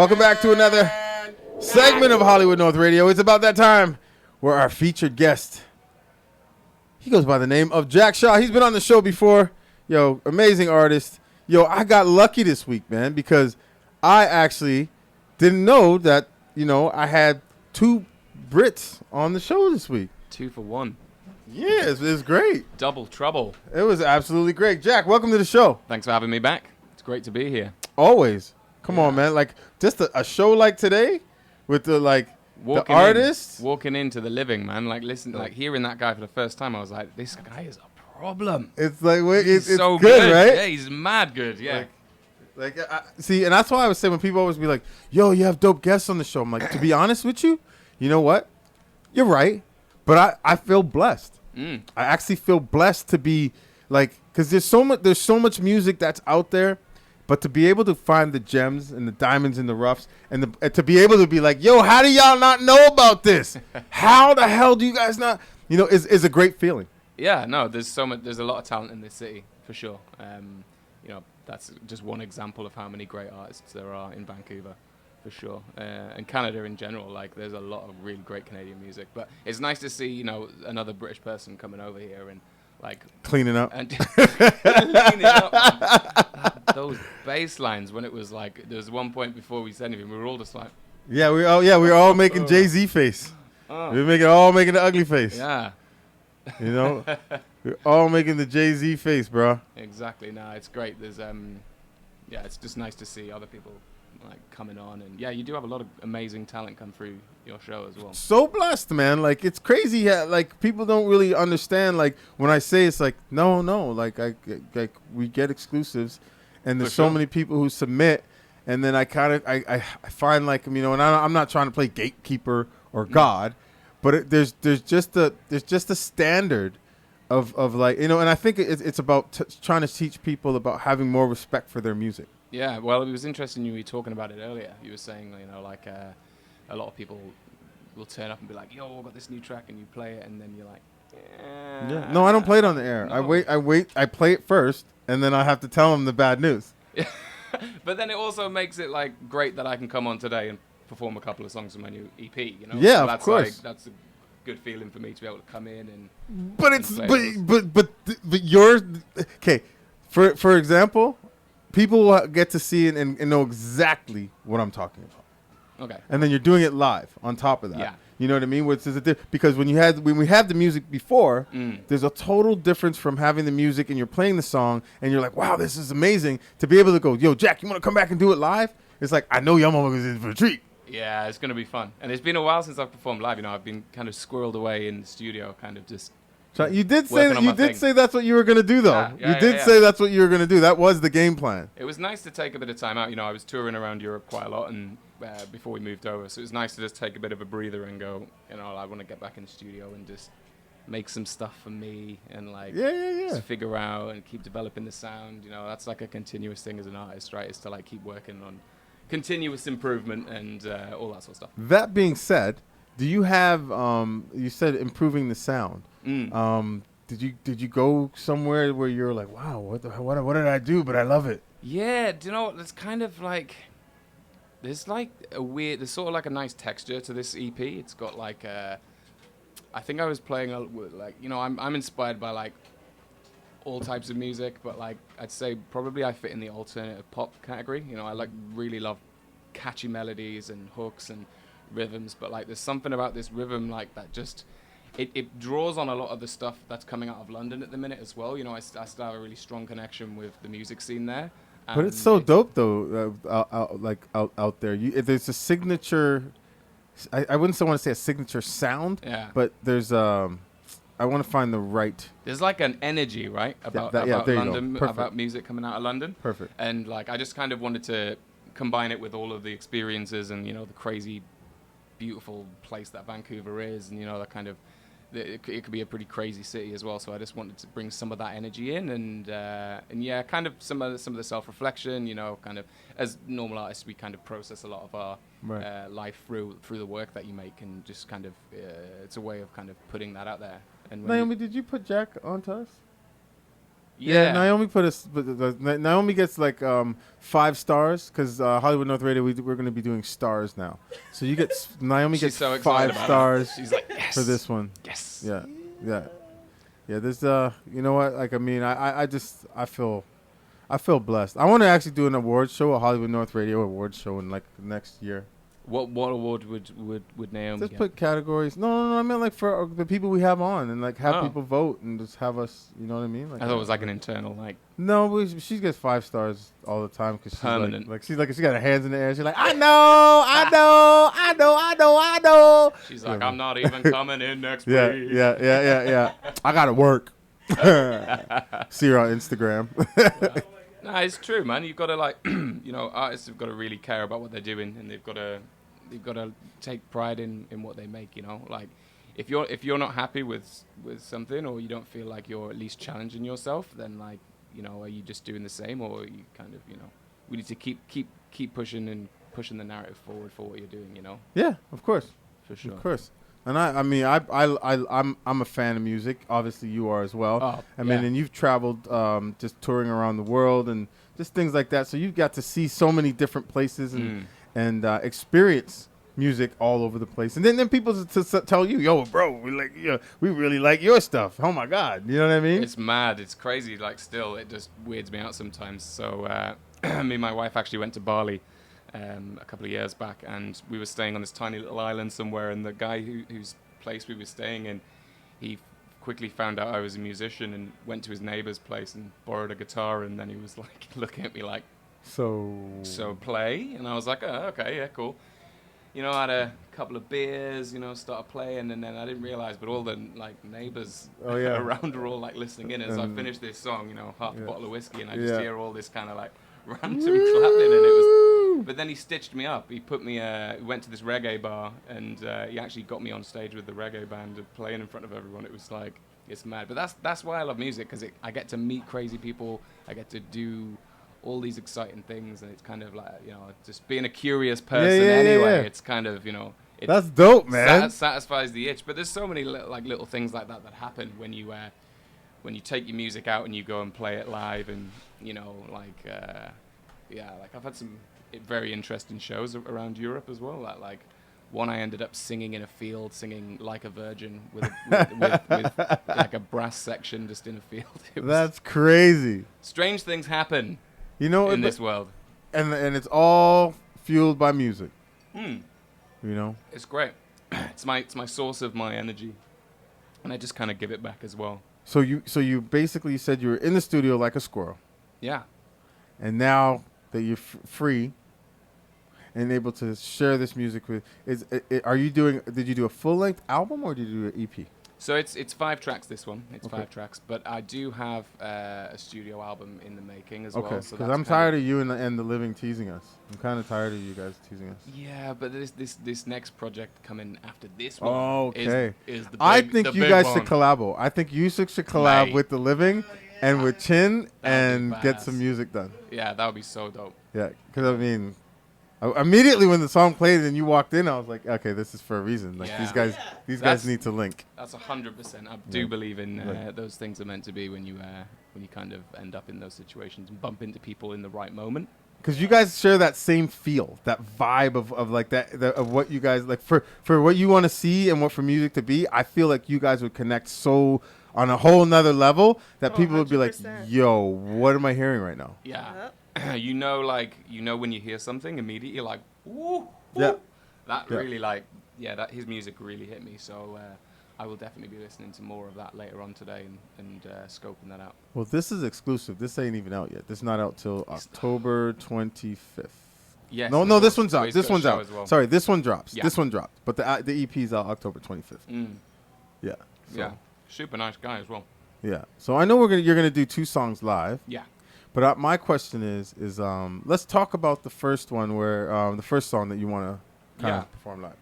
Welcome back to another segment of Hollywood North Radio. It's about that time where our featured guest, he goes by the name of Jack Shaw. He's been on the show before. Yo, amazing artist. Yo, I got lucky this week, man, because I actually didn't know that, I had two Brits on the show this week. 2 for 1. Yeah, it was great. Double trouble. It was absolutely great. Jack, welcome to the show. Thanks for having me back. It's great to be here. Always. Come on, man. Like, just a show like today with the artists. Walking into the living, man. Like, listen, like hearing that guy for the first time, I was like, this guy is a problem. It's like, it's so good, right? Yeah, he's mad good, yeah. See, and that's why I was saying when people always be like, yo, you have dope guests on the show. I'm like, to be honest with you, you know what? You're right. But I feel blessed. I actually feel blessed to be like, because there's so much music that's out there. But to be able to find the gems and the diamonds in the roughs and to be able to be like, yo, how do y'all not know about this? How the hell do you guys not? Is a great feeling. Yeah, no, there's a lot of talent in this city, for sure. That's just one example of how many great artists there are in Vancouver, for sure. And Canada in general, like, there's a lot of really great Canadian music. But it's nice to see, another British person coming over here and, like, cleaning up. And cleaning up, man. Those bass lines, when it was like, there was one point before we said anything, we were all just like, we were all making Jay-Z face. We were all making the ugly face. Yeah. We're all making the Jay-Z face, bro. Exactly. No, it's great. There's it's just nice to see other people like coming on, and you do have a lot of amazing talent come through your show as well. So blessed, man. Like, it's crazy how, like, people don't really understand, like, when I say it's like no, like we get exclusives, and there's so many people who submit, and then I find, like, and I'm not trying to play gatekeeper or God, but there's just a standard of like, and I think it's about trying to teach people about having more respect for their music. Yeah, well, it was interesting you were talking about it earlier. You were saying, a lot of people will turn up and be like, yo, I got this new track, and you play it, and then you're like, yeah. No, I don't play it on the air. No. I play it first, and then I have to tell them the bad news. But then it also makes it, like, great that I can come on today and perform a couple of songs from my new EP, Yeah, so of course. That's a good feeling for me to be able to come in and... But yours... Okay, for example... People will get to see it and know exactly what I'm talking about. Okay. And then you're doing it live on top of that. Yeah. You know what I mean? Because when we had the music before, there's a total difference from having the music and you're playing the song and you're like, wow, this is amazing. To be able to go, yo, Jack, you want to come back and do it live? It's like, I know y'all motherfuckers in for a treat. Yeah, it's going to be fun. And it's been a while since I've performed live. I've been kind of squirreled away in the studio, kind of just... You did say that's what you were going to do, though. Yeah, you did say that's what you were going to do. That was the game plan. It was nice to take a bit of time out. I was touring around Europe quite a lot and before we moved over. So it was nice to just take a bit of a breather and go, I want to get back in the studio and just make some stuff for me and, like, just figure out and keep developing the sound. That's like a continuous thing as an artist, right? Is to, like, keep working on continuous improvement and all that sort of stuff. That being said, do you have, you said improving the sound. Did you go somewhere where you're like, wow, what did I do? But I love it. Yeah, do you know what? It's kind of like there's sort of like a nice texture to this EP. It's got like I think I was playing I'm inspired by, like, all types of music, but, like, I'd say probably I fit in the alternative pop category. I really love catchy melodies and hooks and rhythms, but, like, there's something about this rhythm, like, that just it draws on a lot of the stuff that's coming out of London at the minute as well. I still have a really strong connection with the music scene there. But it's so dope, though, out there. There's a signature... I wouldn't want to say a signature sound, but there's... I want to find the right... There's, like, an energy, right, about London, about music coming out of London. Perfect. And, like, I just kind of wanted to combine it with all of the experiences and, the crazy, beautiful place that Vancouver is, and, that kind of... It could be a pretty crazy city as well, so I just wanted to bring some of that energy in, and kind of some of the self-reflection. Kind of as normal artists, we kind of process a lot of our life through the work that you make, and just kind of it's a way of kind of putting that out there. And Naomi, did you put Jack onto us? Yeah, Naomi put us. Naomi gets like 5 stars because Hollywood North Radio. We're going to be doing stars now. So you get Naomi She's gets so 5 stars. She's like, yes, for this one. Yes. Yeah, yeah, yeah. There's you know what? Like I mean, I feel blessed. I want to actually do an award show, a Hollywood North Radio award show in like next year. What award would Naomi just get? put categories? No. I meant like for the people we have on and like have people vote and just have us. You know what I mean? Like I thought it was like an internal like. No, she gets 5 stars all the time because she's permanent. She's got her hands in the air. She's like, I know. She's like, I'm not even coming in next week. Yeah. I gotta work. See her on Instagram. No, it's true, man. You've got to like, artists have got to really care about what they're doing, and they've got to take pride in what they make. Like if you're not happy with something, or you don't feel like you're at least challenging yourself, then like, are you just doing the same, or are you kind of, we need to keep pushing the narrative forward for what you're doing. Yeah, of course, for sure, of course. And I'm a fan of music. Obviously, you are as well. Oh, I mean, and you've traveled just touring around the world and just things like that. So you've got to see so many different places and experience music all over the place. And then people to tell you, yo, bro, we really like your stuff. Oh my God, you know what I mean? It's mad. It's crazy. Like, still, it just weirds me out sometimes. So me and my wife actually went to Bali a couple of years back, and we were staying on this tiny little island somewhere, and the guy whose place we were staying in, he quickly found out I was a musician and went to his neighbor's place and borrowed a guitar, and then he was like looking at me like, so play? And I was like, oh, okay, yeah, cool. I had a couple of beers, started playing, and then I didn't realize, but all the like neighbors around were all like listening in. As I finished this song, half a bottle of whiskey, and I just hear all this kind of like random clapping, and it was. But then he stitched me up. He put me. Went to this reggae bar, and he actually got me on stage with the reggae band playing in front of everyone. It was like, it's mad. But that's why I love music, because I get to meet crazy people. I get to do all these exciting things, and it's kind of like, just being a curious person anyway. It's kind of, that's dope, man. Satisfies the itch. But there's so many little things like that happen when you take your music out and you go and play it live, and like I've had some very interesting shows around Europe as well. Like one, I ended up singing in a field, singing like a virgin with like a brass section just in a field. That's crazy. Strange things happen, in this world, and it's all fueled by music. It's great. It's my source of my energy, and I just kind of give it back as well. So you basically said you were in the studio like a squirrel. Yeah. And now that you're free and able to share this music with, did you do a full-length album or did you do an EP? So it's 5 tracks, this one. It's 5 tracks. But I do have a studio album in the making as well. Okay, because I'm tired of you and the Living teasing us. I'm kind of tired of you guys teasing us. Yeah, but this next project coming after this one okay. is the big, I think you guys should one. collab. I think you should collab with the Living and with Chin and get badass. some music done. Yeah, that would be so dope. Yeah, because I mean, immediately when the song played and you walked in, I was like, okay, this is for a reason. Like these guys need to link. That's 100%. I do believe in those things are meant to be when you kind of end up in those situations and bump into people in the right moment. Because you guys share that same feel, that vibe of like that of what you guys like for what you want to see and what for music to be. I feel like you guys would connect so on a whole nother level that people would be like, yo, what am I hearing right now? Yeah. When you hear something immediately, you're like, ooh, yeah, that really that his music really hit me. So I will definitely be listening to more of that later on today and scoping that out. Well, this is exclusive. This ain't even out yet. This is not out till October 25th. Yes. No, this one's out. This one's out. Well. Sorry, this one drops. Yeah. This one dropped. But the EP is out October 25th. Yeah. So. Yeah. Super nice guy as well. Yeah. So I know you're gonna do 2 songs live. Yeah. But my question is let's talk about the first one where the first song that you want to kind of perform live.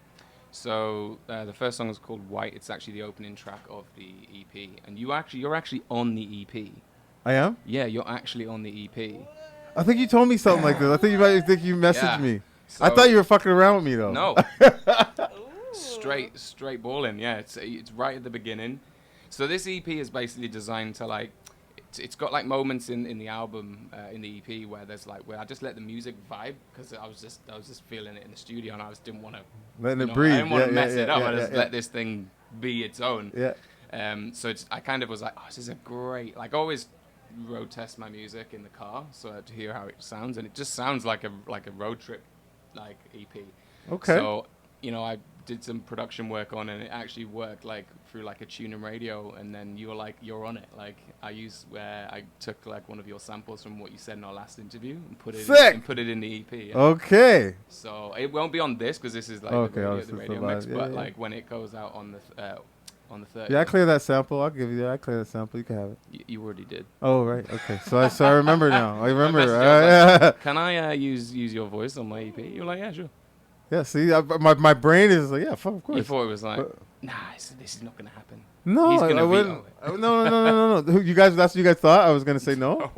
So the first song is called White. It's actually the opening track of the EP, and you're actually on the EP. I am? Yeah, you're actually on the EP. I think you told me something like this. I think you messaged me. So I thought you were fucking around with me though. No. straight balling. Yeah, it's right at the beginning. So this EP is basically designed to like, it's got like moments in the album, in the EP, where there's like where I just let the music vibe because I was just feeling it in the studio, and I just didn't want to letting it breathe. I didn't want to mess it up. I just let this thing be its own. Yeah. So I kind of was like, oh, this is a great, like, I always road test my music in the car so to hear how it sounds, and it just sounds like a road trip like EP. Okay. So I did some production work on, and it actually worked like through like a tuning radio, and then you're on it. Like I took like one of your samples from what you said in our last interview and put it in the EP. Yeah. Okay. So it won't be on this because this is like the radio mix, but like when it goes out on the 30th. Yeah, I clear that sample. I'll give you that. I clear that sample. You can have it. You already did. Oh, right. Okay. So I remember now. I remember. Can I use your voice on my EP? You're like, yeah, sure. Yeah, see, my brain is like, yeah, of course. You thought it was like, nah, this is not going to happen. No, I wouldn't. No. You guys, that's what you guys thought? I was going to say no?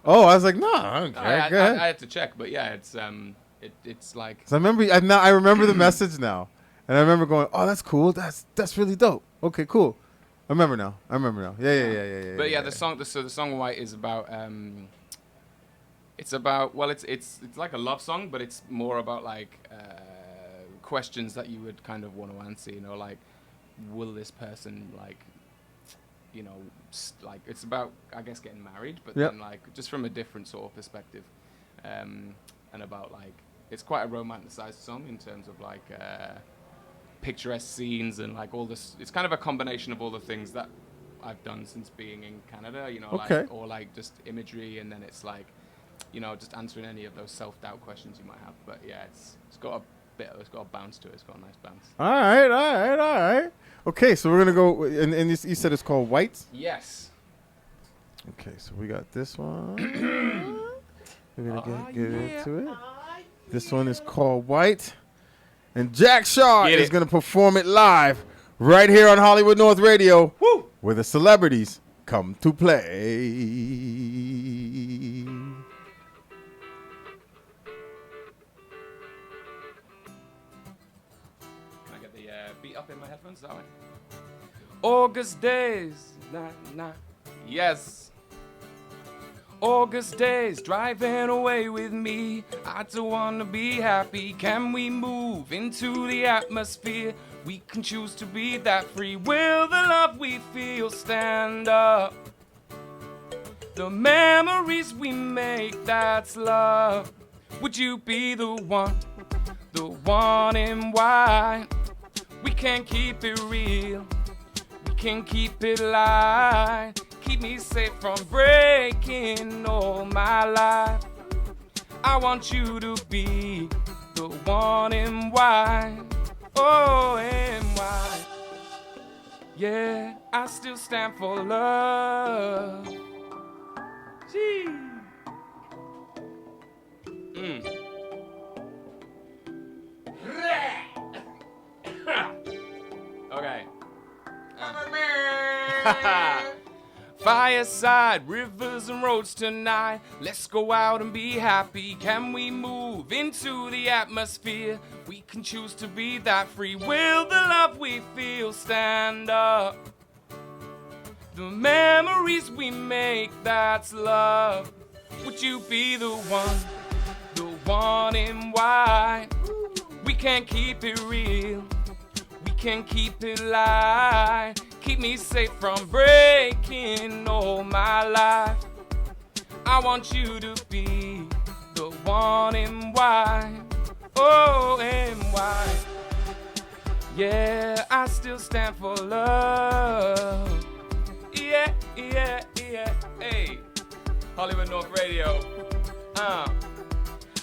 I was like, no, I don't care. I had to check, but yeah, it's like. So I remember the message now. And I remember going, oh, that's cool. That's really dope. Okay, cool. I remember now. Yeah. But yeah, the song White is about it's like a love song, but it's more about like questions that you would kind of want to answer, like will this person like like it's about, I guess, getting married, but then like just from a different sort of perspective, and about like it's quite a romanticized song in terms of like picturesque scenes and like all this. It's kind of a combination of all the things that I've done since being in Canada, like, or like just imagery, and then it's like just answering any of those self-doubt questions you might have. But yeah, it's got a bounce to it. It's got a nice bounce. All right. Okay, so we're gonna go, and you said it's called White? Yes. Okay, so we got this one. We're gonna get into it. This one is called White. And Jack Shaw is going to perform it live right here on Hollywood North Radio, where the celebrities come to play. Can I get the beat up in my headphones that way? August days, yes. August days, driving away with me. I don't want to be happy. Can we move into the atmosphere? We can choose to be that free. Will the love we feel stand up? The memories we make, that's love. Would you be the one in white? We can keep it real. We can keep it light. Keep me safe from breaking all my life. I want you to be the one in white. Oh, in white. Yeah, I still stand for love. Gee. Okay. Fireside, rivers and roads tonight. Let's go out and be happy. Can we move into the atmosphere? We can choose to be that free. Will the love we feel stand up? The memories we make, that's love. Would you be the one in white? We can keep it real. We can keep it light. Keep me safe from breaking all my life. I want you to be the one in white. Oh, in white. Yeah, I still stand for love. Yeah. Hey, Hollywood North Radio.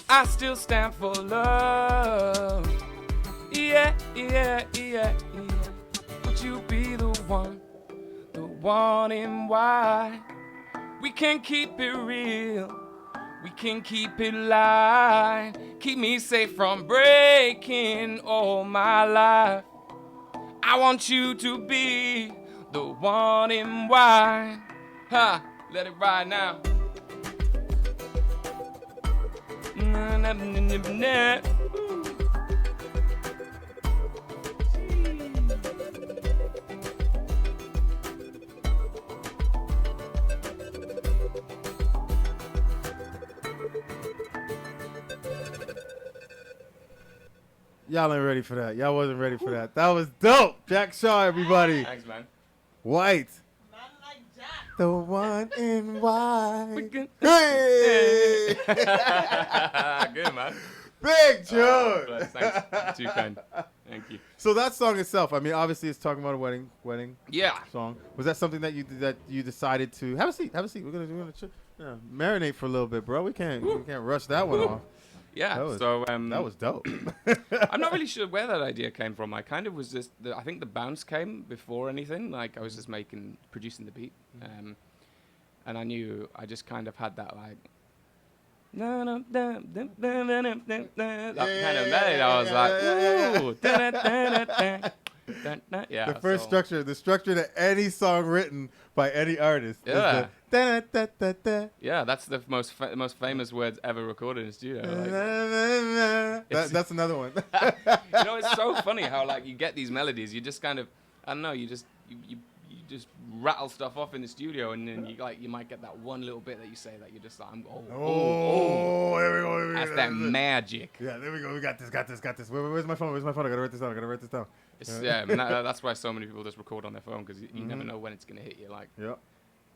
I still stand for love. Yeah. Would you be the one in white? We can keep it real. We can keep it light. Keep me safe from breaking all my life. I want you to be the one in white. Let it ride now. Y'all ain't ready for that. Y'all wasn't ready for that. That was dope. Jack Shaw, everybody. Thanks, man. White. Not like Jack. The one in white. Good. Hey! Good, man. Big Oh, Joe. bless. Thanks. Too kind. Thank you. So that song itself, I mean, obviously it's talking about a wedding Yeah. song. Was that something that you decided to have a seat? Have a seat. We're gonna marinate for a little bit, bro. We can't rush that one off. Yeah. That was, so that was dope. I'm not really sure where that idea came from. I kind of was just. I think the bounce came before anything. Like I was just producing the beat, and I knew I just kind of had that like. That kind of melody. I was like, yeah. The first the structure to any song written by any artist. Yeah. Is the Yeah, that's the most famous words ever recorded in the studio. Like, that's another one. you know, it's so funny how like you get these melodies. You just kind of, I don't know. You just rattle stuff off in the studio, and then you might get that one little bit that you say that you're just like, There we go. That's that magic. Yeah, there we go. We got this. Where's my phone? I gotta write this down. That's why so many people just record on their phone, because you never know when it's gonna hit you. Like, Yep.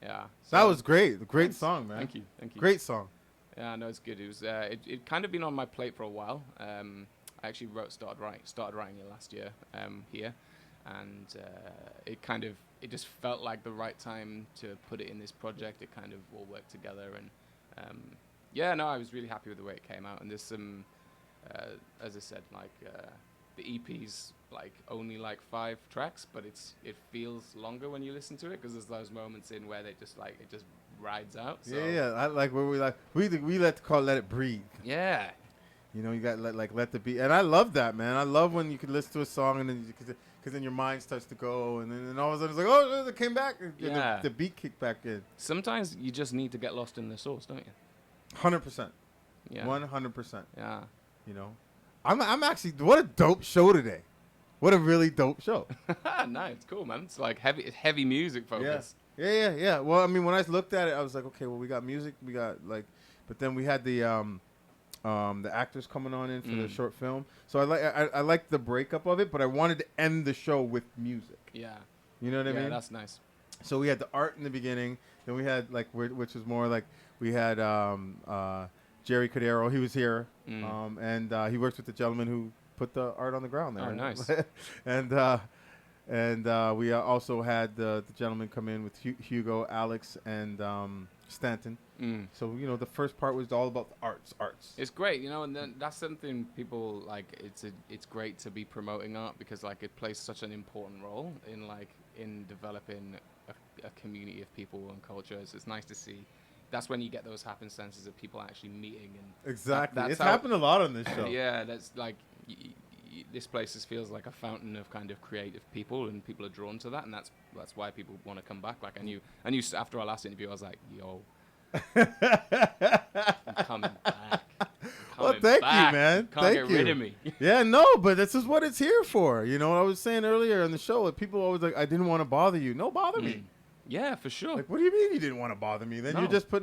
yeah. So, That was great. Great thanks. song, man. Thank you. Great song. Yeah, no, it's good. It was it kind of been on my plate for a while. I actually started writing it last year here, and it just felt like the right time to put it in this project. It kind of all worked together, and I was really happy with the way it came out. And there's some, as I said, like the EP's like only like 5 tracks, but it feels longer when you listen to it, because there's those moments in where it just rides out. So. Yeah. I like where we let it breathe. Yeah. You know, you got let the beat, and I love that, man. I love when you can listen to a song and then because then your mind starts to go, and then all of a sudden it's like, oh, it came back. Yeah. The beat kicked back in. Sometimes you just need to get lost in the source, don't you? 100%. Yeah. 100%. Yeah. You know, I'm actually, what a dope show today. What a really dope show. No, it's cool, man. It's like heavy music focus. Yeah. Well, I mean, when I looked at it, I was like, okay, well, we got music, we got but then we had the actors coming on in for the short film. So I like the breakup of it, but I wanted to end the show with music. Yeah. You know what I mean? Yeah, that's nice. So we had the art in the beginning. Then we had which was more like we had Jerry Cordero. He was here, and he works with the gentleman who put the art on the ground there. Oh, nice. and we also had the gentleman come in with Hugo, Alex, and Stanton. So the first part was all about the arts. It's great, and then that's something people like. It's great to be promoting art, because like it plays such an important role in developing a community of people and cultures. It's nice to see. That's when you get those happenstances of people actually meeting, and exactly. It's happened a lot on this show. Yeah, that's like this place feels like a fountain of kind of creative people, and people are drawn to that, and that's why people want to come back. Like I knew after our last interview, I was like, yo. I'm coming back. Well, thank you, man. Can't get rid of me. Yeah, no, but this is what it's here for. You know what I was saying earlier in the show? Like, people always like, I didn't want to bother you. No, bother me. Yeah, for sure. Like, what do you mean you didn't want to bother me? Then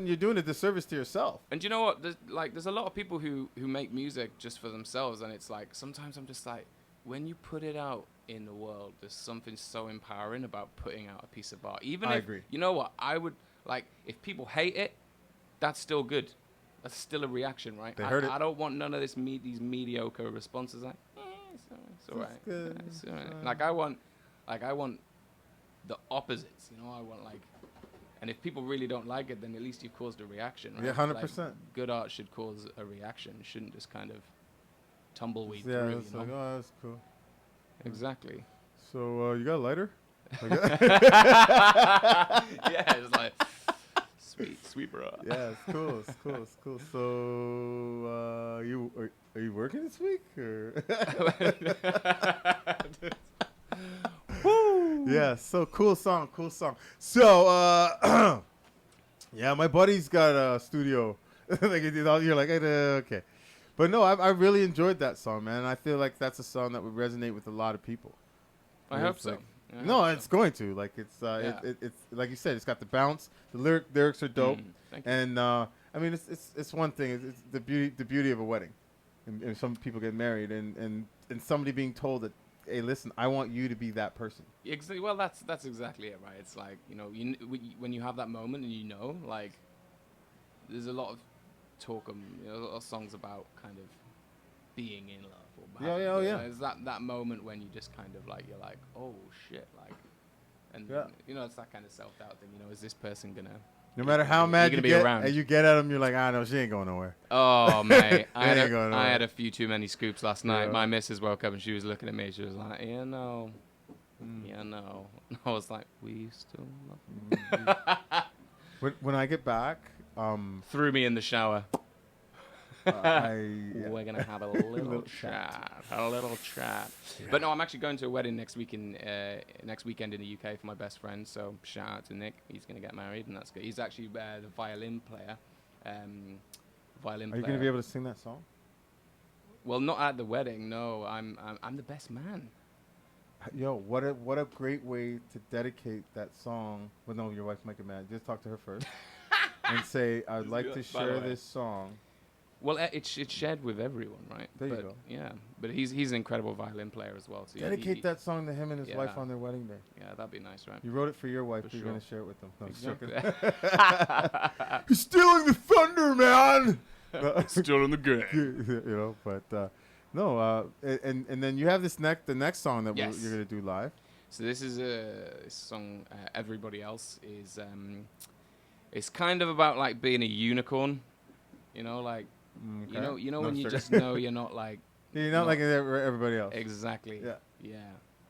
you're doing a disservice to yourself. And you know what? There's a lot of people who make music just for themselves, and it's like sometimes I'm just like, when you put it out in the world, there's something so empowering about putting out a piece of art. I agree. You know what? I would. Like, if people hate it, that's still good. That's still a reaction, right? I don't want none of these mediocre responses. Like, it's all right. It's all right. Like I want the opposites. I want and if people really don't like it, then at least you've caused a reaction, right? Yeah, 100%. Good art should cause a reaction. It shouldn't just kind of tumbleweed through. Yeah, it's like, oh, that's cool. Exactly. So you got a lighter? Yeah, it's like sweet, bro. Yeah, it's cool. So are you working this week or? Woo! Yeah, so cool song. So yeah, my buddy's got a studio. You're like, okay. But no, I really enjoyed that song, man. And I feel like that's a song that would resonate with a lot of people. I hope so. Yeah, no, it's going to. Like it's like you said, it's got the bounce. The lyrics are dope. Thank you. And I mean, it's one thing. It's the beauty of a wedding, and some people get married, and and somebody being told that, hey, listen, I want you to be that person. Exactly. Well, that's exactly it, right? It's like, you know, when you have that moment and you know, like, there's a lot of talk, you know, a lot of songs about kind of being in love. Or Yeah. It's that moment when you just kind of like, you're like, oh shit, like, and you know, it's that kind of self-doubt thing. You know, is this person gonna? No matter how mad you get, and you get at them, you're like, no, she ain't going nowhere. Oh, mate. I had a few too many scoops last night. My missus woke up and she was looking at me. She was like, you know. I was like, we still love you. When I get back, threw me in the shower. We're going to have a little chat. Yeah. But no, I'm actually going to a wedding next weekend in the UK for my best friend. So shout out to Nick. He's going to get married, and that's good. He's actually the violin player. Are you going to be able to sing that song? Well, not at the wedding. No, I'm the best man. Yo, what a great way to dedicate that song. Well, no, your wife might get mad. Just talk to her first and say, I'd like to share this song. Well, it's shared with everyone, right? There you go. Yeah, but he's an incredible violin player as well. So dedicate that song to him and his wife on their wedding day. Yeah, that'd be nice, right? You wrote it for your wife, but you're going to share it with them. No, exactly. He's stealing the thunder, man! Stealing the game. You know, but no, and then you have the next song that you're going to do live. So this is a song, Everybody Else, is it's kind of about like being a unicorn, you know, like, okay. you know when you just know you're not like... You're not like everybody else. Exactly. Yeah.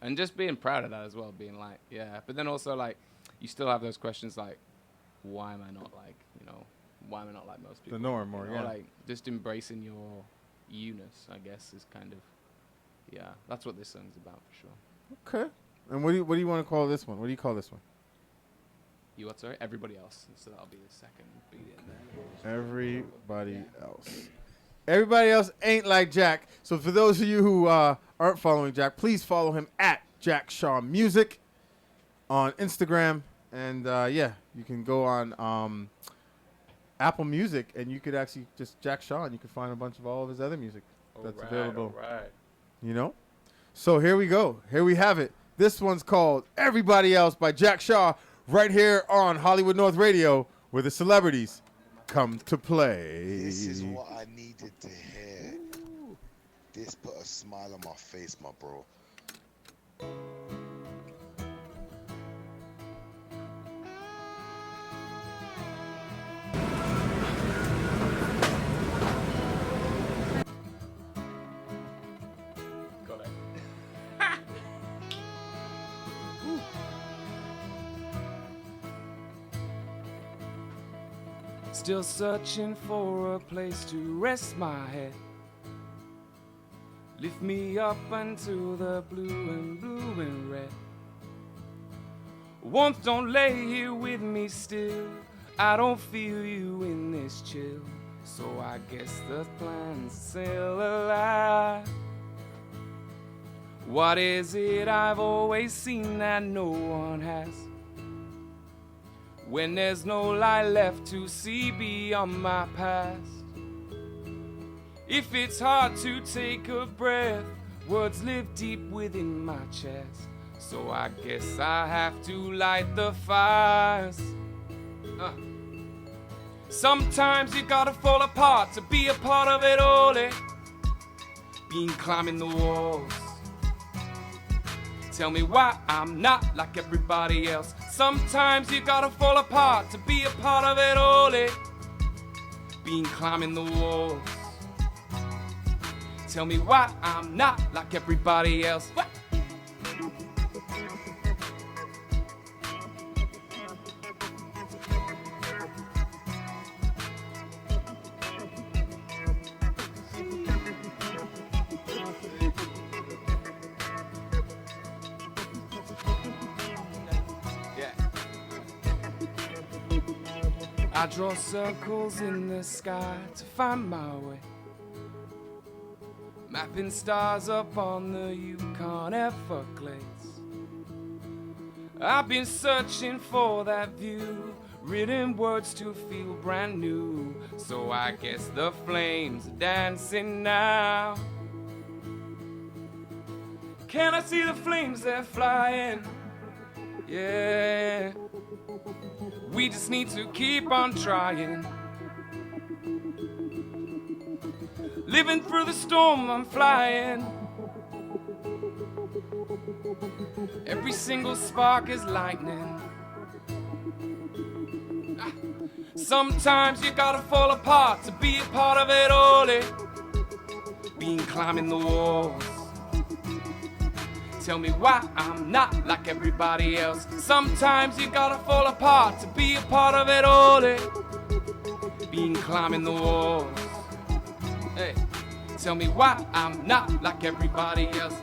And just being proud of that as well, being like, yeah. But then also like, you still have those questions like, why am I not like, you know, why am I not like most people? The norm, or like just embracing your you-ness, I guess, is kind of, that's what this song's about for sure. Okay. And what do you want to call this one? What do you call this one? You what, sorry? Everybody Else. So that'll be the second beat in there. Everybody Else. Everybody else ain't like Jack. So for those of you who aren't following Jack, please follow him at Jack Shaw Music on Instagram. And you can go on Apple Music, and you could actually just Jack Shaw, and you can find a bunch of all of his other music that's available. All right. You know? So here we go. Here we have it. This one's called Everybody Else by Jack Shaw, right here on Hollywood North Radio, where the celebrities come to play. This is what I needed to hear. This put a smile on my face, my bro. Got it. Still searching for a place to rest my head. Lift me up until the blue and red. Warmth don't lay here with me still. I don't feel you in this chill. So I guess the plan's still alive. What is it I've always seen that no one has? When there's no light left to see beyond my past. If it's hard to take a breath, words live deep within my chest. So I guess I have to light the fires. Sometimes you gotta fall apart to be a part of it all. Been climbing the walls. Tell me why I'm not like everybody else. Sometimes you gotta fall apart to be a part of it all. Been climbing the walls. Tell me why I'm not like everybody else. What? I draw circles in the sky to find my way. Mapping stars up on the Yukon Everglades. I've been searching for that view, written words to feel brand new. So I guess the flames are dancing now. Can I see the flames they're flying? Yeah. We just need to keep on trying. Living through the storm, I'm flying. Every single spark is lightning. Sometimes you gotta fall apart to be a part of it all. Been climbing the walls. Tell me why I'm not like everybody else. Sometimes you gotta fall apart to be a part of it all. Been climbing the walls. Hey, tell me why I'm not like everybody else.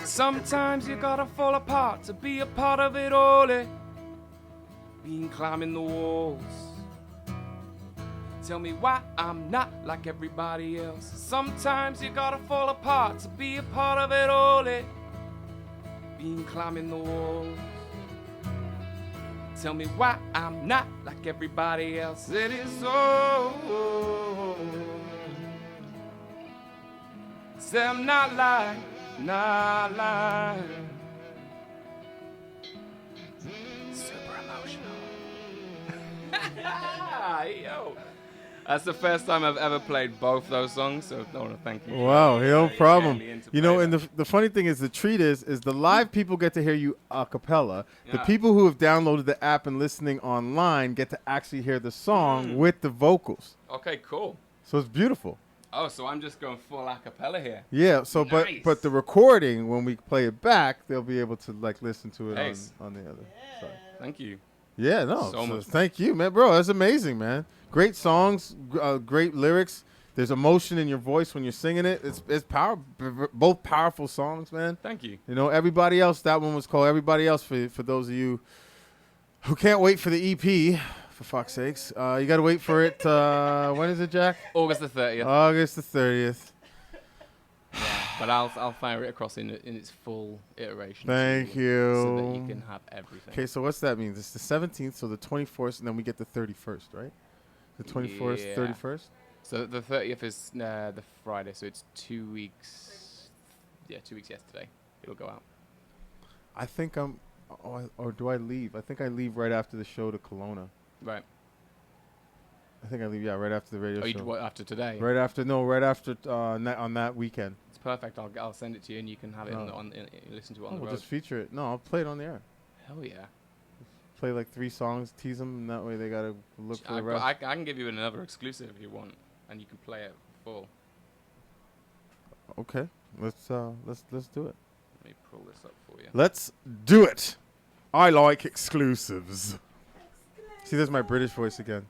Sometimes you gotta fall apart to be a part of it all. Been climbing the walls. Tell me why I'm not like everybody else. Sometimes you gotta fall apart to be a part of it all. Been climbing the walls. Tell me why I'm not like everybody else. It is so. Say I'm not lying. Not lying. Super emotional. Yo. That's the first time I've ever played both those songs, so I want to thank you. Wow, no problem. You know, and and the funny thing is, the treat is the live people get to hear you a cappella. The people who have downloaded the app and listening online get to actually hear the song with the vocals. Okay, cool. So it's beautiful. Oh, so I'm just going full a cappella here. Yeah. So, Nice. but the recording, when we play it back, they'll be able to like listen to it Nice. on the other side. Thank you. Yeah. No. So much. Thank you, man, bro. That's amazing, man. Great songs, great lyrics. There's emotion in your voice when you're singing it. It's both powerful songs, man. Thank you. You know, Everybody Else. That one was called Everybody Else for those of you who can't wait for the EP. For fuck's sakes, you gotta wait for it. When is it, Jack? August the 30th. August the 30th. But I'll fire it across in its full iteration. Thank so that you you. can have everything. Okay, so what's that mean? It's the 17th, so the 24th, and then we get the 31st, right? The 24th, Yeah. 31st. So the 30th is the Friday, so it's 2 weeks. Yeah, 2 weeks yesterday. It'll go out. I think I'm. Or do I leave? I think I leave right after the show to Kelowna. Right. I think I leave, right after the radio Oh, show. what, after today? Right after on that weekend. It's perfect. I'll send it to you, and you can have it listen to it on the We'll road. just feature it. No, I'll play it on the air. Hell yeah. Play like 3 songs, tease them, and that way they gotta look for the rest. I can give you another exclusive if you want, and you can play it full. Okay, let's do it. Let me pull this up for you. Let's do it. I like exclusives. See, there's my British voice again.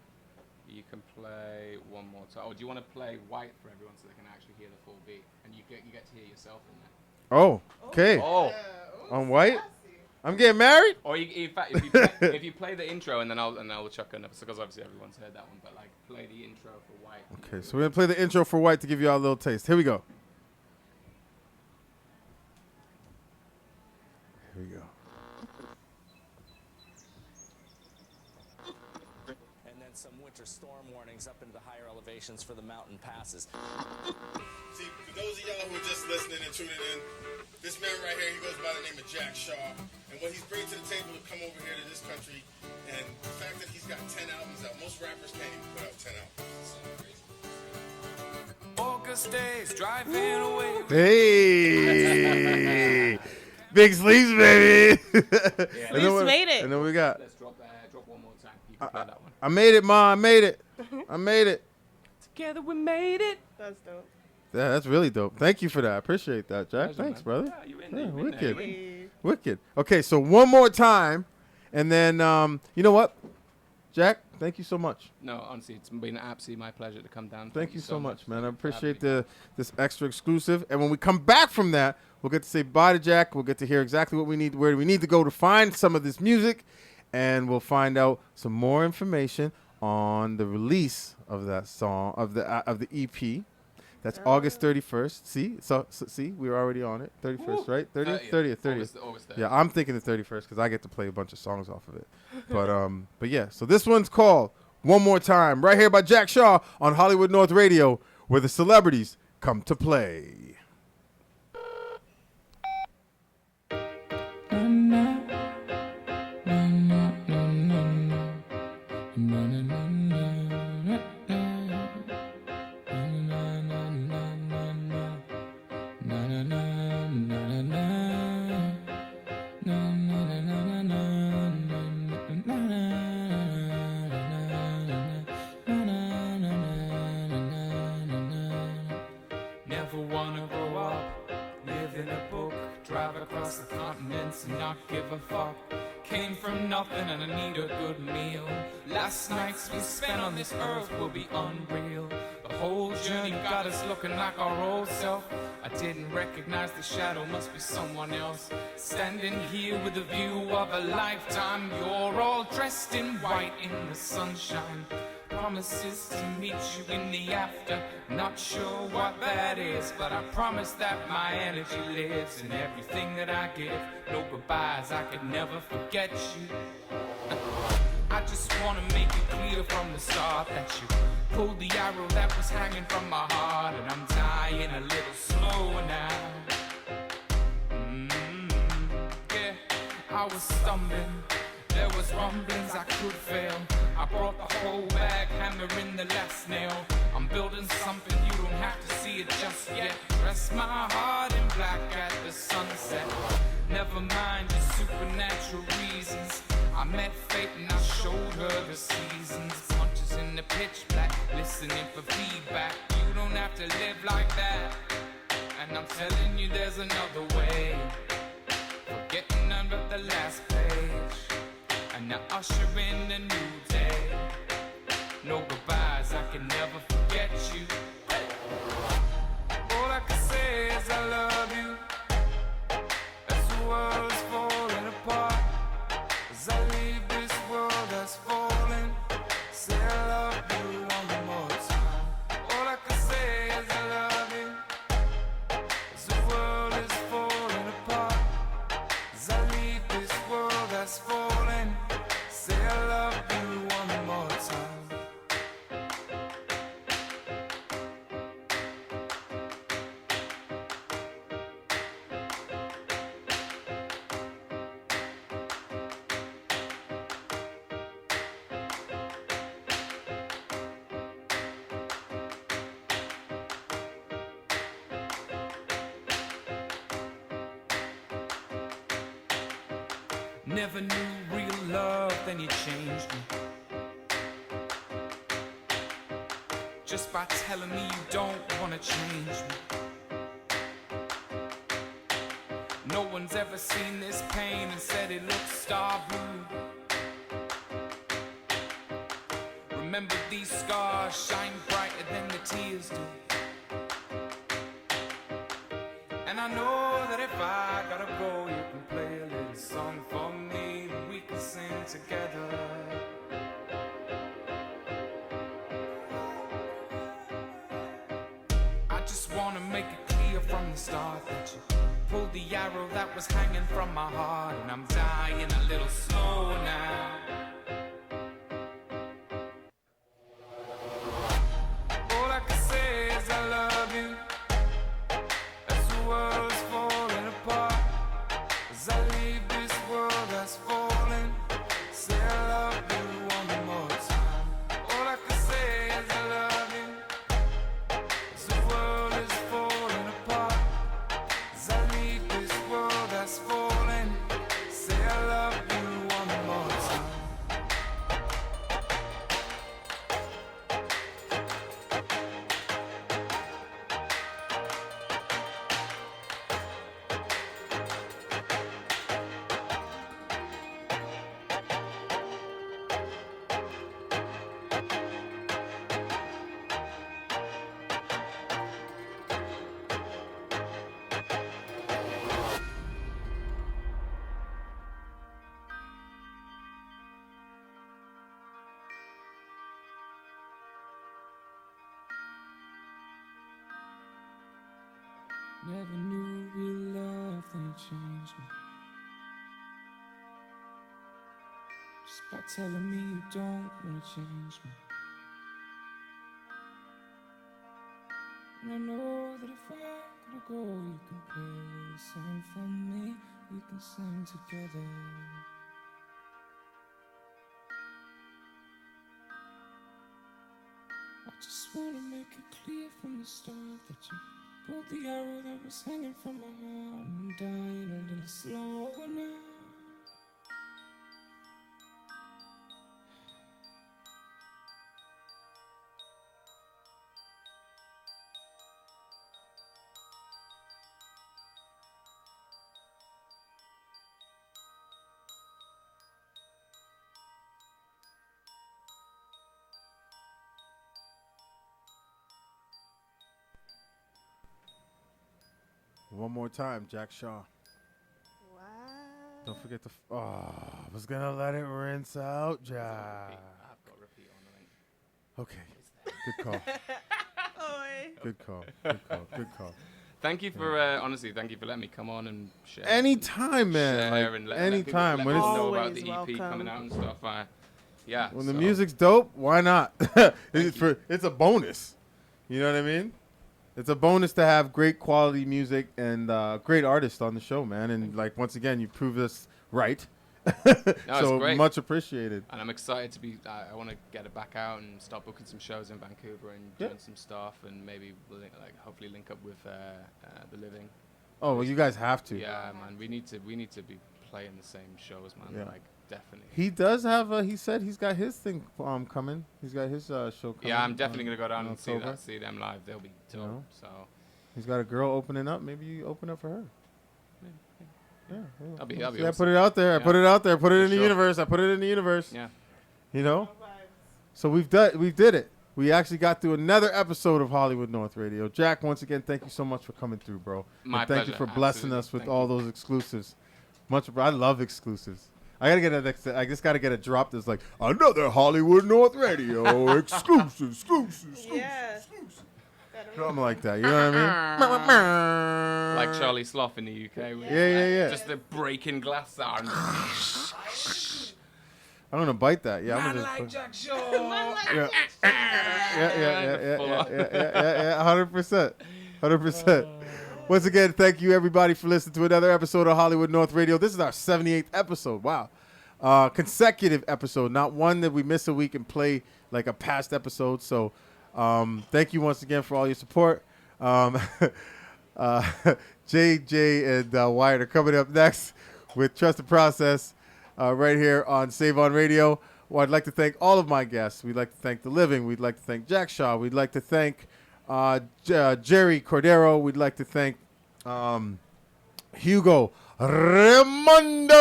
You can play one more time. Oh, do you want to play White for everyone so they can actually hear the full beat, and you get to hear yourself in there? Oh, okay. Oh. On White? I'm getting married? Or in fact, if you play the intro and then I'll chuck another, because obviously everyone's heard that one, but like play the intro for White. Okay, so we're gonna play the intro for White to give you all a little taste. Here we go. Here we go. And then some winter storm warnings up into the higher elevations for the mountain passes. See, for those of y'all who are just listening and tuning in, this man right here, he goes by the name of Jack Shaw. And what he's bringing to the table to come over here to this country, and the fact that he's got 10 albums out, most rappers can't even put out 10 albums. August days, driving away. Hey! Big sleeves, baby! Sleeves made it. And then we got. Let's drop one more time. You can play that one. I made it, Ma. I made it. I made it. Together we made it. That's dope. Yeah, that's really dope. Thank you for that. I appreciate that, Jack. Pleasure, Thanks, man. brother. Yeah, you in Yeah, there, you in there, wicked. you in. Wicked. Okay, so one more time, and then you know what, Jack? Thank you so much. No, honestly, it's been absolutely my pleasure to come down. Thank you so much, man. I Thank you for appreciate having me. this extra exclusive. And when we come back from that, we'll get to say bye to Jack. We'll get to hear exactly what we need, where we need to go to find some of this music, and we'll find out some more information on the release of that song of the EP. That's August 31st. See, we were already on it. 31st, right? 30th. August 30th. Yeah, I'm thinking the 31st because I get to play a bunch of songs off of it. But yeah. So this one's called "One More Time," right here by Jack Shaw on Hollywood North Radio, where the celebrities come to play. Never wanna grow up, live in a book, drive across the continents and not give a fuck. Came from nothing and I need a good meal. Last nights we spent on this earth will be unreal. The whole journey got us looking like our old self. I didn't recognize the shadow, must be someone else. Standing here with the view of a lifetime. You're all dressed in white in the sunshine. Promises to meet you in the after. Not sure what that is, but I promise that my energy lives in everything that I give. No goodbyes, I could never forget you. I just wanna make it clear from the start that you pulled the arrow that was hanging from my heart, and I'm dying a little slower now. Yeah, I was stumbling. There was rumblings I could fail. I brought the whole bag, hammering the last nail. I'm building something, you don't have to see it just yet. Rest my heart in black at the sunset. Never mind your supernatural reasons. I met fate and I showed her the seasons. Punches in the pitch black, listening for feedback. You don't have to live like that. And I'm telling you there's another way. Forgetting under the last page. And now usher in a new day. No goodbyes, I can never forget you. All I can say is I love you. As the world is falling apart, as I leave this world that's falling, say I love you one more time. All I can say is I love you. As the world is falling apart, as I leave this world that's falling, say I love you one more time. Never knew real love, then you changed me. Just by telling me you don't wanna change me. No one's ever seen this pain and said it looks star blue. Remember these scars shine brighter than the tears do. And I know that if I gotta go, you can play a little song for me and we can sing together. I just wanna make it clear from the start that you pulled the arrow that was hanging from my heart, and I'm dying a little slow now. All I can say is I love you. As the world is falling apart, as I leave this world that's falling, say I love you one more time. All I can say is I love you. As the world is falling apart, as I leave this world that's falling, say I love you one more time. Never knew real love, then you changed me. Just by telling me you don't wanna change me. And I know that if I gotta go, you can play a little song for me. We can sing together. I just wanna make it clear from the start that you pulled the arrow that was hanging from my heart. I'm dying a little slower now. One more time, Jack Shaw. Wow. Don't forget to. I was gonna let it rinse out, Jack. I've got repeat on, I think. Okay. Good call. Oi. Good call. Good call. Good call. Thank you for, honestly, thank you for letting me come on and share. Anytime, man. Share Like, and let anytime. people When it's know about Always the EP welcome. coming out and stuff. Yeah. when the so- music's dope, why not? It's a bonus. You know what I mean? It's a bonus to have great quality music and great artists on the show, man. And like once again, you proved us right. So great. much appreciated. And I'm excited to be. I want to get it back out and start booking some shows in Vancouver and doing some stuff, and maybe hopefully link up with the Living. Oh, well, you guys have to. Yeah, man. We need to be playing the same shows, man. Yeah. Like definitely. He does have. He said he's got his thing coming. He's got his show coming. Yeah, I'm definitely gonna go down in and see October. see them live. They'll be dope. You know? So He's got a girl opening up. Maybe you open up for her. Yeah. I'll be Yeah, awesome. I put it out there. I Yeah. put it out there. Put it For in the sure. universe. I put it in the universe. Yeah. You know. So we did it. We actually got through another episode of Hollywood North Radio. Jack, once again, thank you so much for coming through, bro. My and thank you pleasure. for blessing Absolutely. us with Thank all you. those exclusives. I love exclusives. I just gotta get a drop that's like another Hollywood North Radio exclusive. Yeah. Something like that. You know what I mean? Like Charlie Sloth in the UK. With Yeah. Just the breaking glass sound. I'm gonna bite that. Yeah, I'm gonna like just. Jack Shaw. Yeah. Full on. Yeah, 100%. 100%. Once again, thank you everybody for listening to another episode of Hollywood North Radio. This is our 78th episode. Wow. Consecutive episode, not one that we miss a week and play like a past episode. So thank you once again for all your support. JJ and Wyatt are coming up next with Trust the Process right here on Save On Radio. Well, I'd like to thank all of my guests. We'd like to thank The Living. We'd like to thank Jack Shaw. We'd like to thank Jerry Cordero. We'd like to thank Hugo Raimondo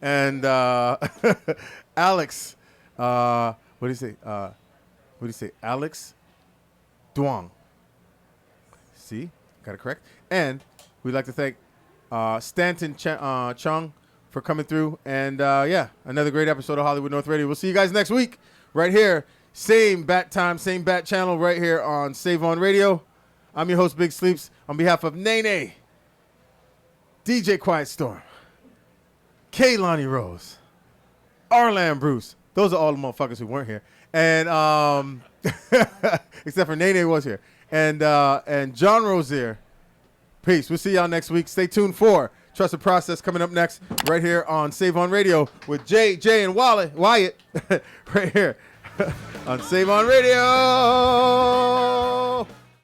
and Alex. What do you say? Alex Duong. See, got it correct. And we'd like to thank Stanton Chung for coming through. And another great episode of Hollywood North Radio. We'll see you guys next week right here. Same bat time, same bat channel right here on Save On Radio. I'm your host, Big Sleeps. On behalf of Nene, DJ Quiet Storm, Kaylani Rose, Arlan Bruce. Those are all the motherfuckers who weren't here. And except for Nene was here. And John Rozier. Peace. We'll see y'all next week. Stay tuned for Trust the Process coming up next right here on Save On Radio with Jay, and Wyatt right here on Save On Radio.